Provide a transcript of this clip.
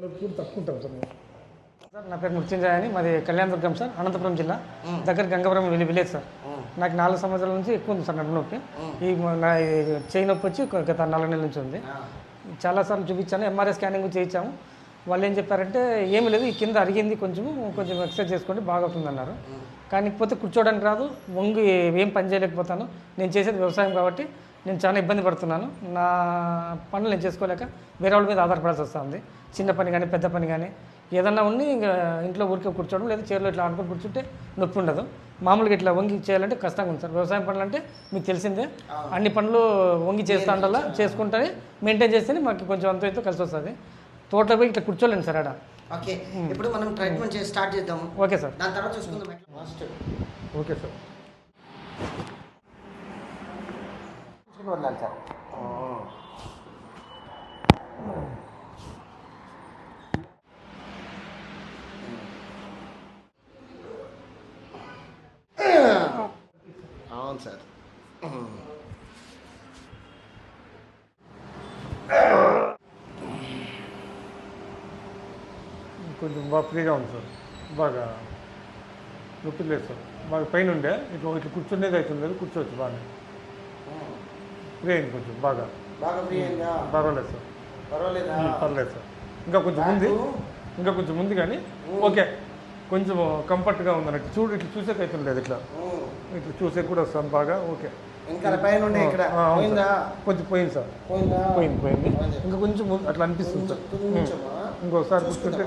నొప్పి తక్కువ ఉంటాం సార్ సార్ నా పేరు మృత్యుంజయ అని మాది కళ్యాణదుర్గం సార్, అనంతపురం జిల్లా దగ్గర గంగవరం విలేజ్ సార్. నాకు 4 సంవత్సరాల నుంచి ఎక్కువ ఉంది సార్ నడుము నొప్పి. ఈ నా చేయి నొప్పి వచ్చి గత 4 నెలల నుంచి ఉంది. చాలాసార్లు చూపించాను, ఎంఆర్ఐ స్కానింగ్ చేయించాము. వాళ్ళు ఏం చెప్పారంటే ఏమీ లేదు, ఈ కింద అరిగింది, కొంచెం ఎక్సర్సైజ్ చేసుకోండి బాగా అవుతుందన్నారు. కానీ పోతే కూర్చోవడానికి రాదు, వంగి ఏం పని చేయలేకపోతాను. నేను చేసేది వ్యవసాయం కాబట్టి నేను చాలా ఇబ్బంది పడుతున్నాను. నా పనులు నేను చేసుకోలేక వేరే వాళ్ళ మీద ఆధారపడాల్సి వస్తుంది. చిన్న పని కానీ పెద్ద పని కానీ ఏదన్నా ఉండి ఇంకా ఇంట్లో ఊరికే కూర్చోవడం, లేదా చీరలో ఇట్లా ఆడుకొని కూర్చుంటే నొప్పి ఉండదు. మామూలుగా ఇట్లా వంగి చేయాలంటే కష్టంగా ఉంది సార్. వ్యవసాయం పనులు అంటే మీకు తెలిసిందే, అన్ని పనులు వంగి చేస్తూ ఉండాలా, చేసుకుంటే మెయింటైన్ చేస్తేనే మాకు కొంచెం అంత కలిసి వస్తుంది. తోటలో పోయి ఇట్లా కూర్చోలేను సార్ ఆడ. ఓకే, ఇప్పుడు మనం ట్రీట్మెంట్ చేసి స్టార్ట్ చేద్దాం. ఓకే సార్, దాని తర్వాత చూసుకుందాం. Okay sir. వదలాలి సార్. అవును సార్. కొంచెం బాగా ఫ్రీగా ఉంది సార్, బాగా నొప్పి లేదు సార్. బాగా పైన ఉండే ఇట్లా కూర్చునేది అవుతుంది, కూర్చోవచ్చు బాగా. ఫ్రీ అయింది కొంచెం బాగా పర్వాలేదు సార్, పర్లేదు సార్. ఇంకా కొంచెం ఉంది కానీ ఓకే, కొంచెం కంఫర్ట్గా ఉంది అన్నట్టు. ఇట్లా చూసేకి అవుతుంది లేదు, ఇట్లా చూసే కూడా వస్తాను బాగా. ఓకే, కొంచెం పోయింది సార్, పోయింది. ఇంకా కొంచెం అట్లా అనిపిస్తుంది సార్. ఇంకోసారి కూర్చుంటే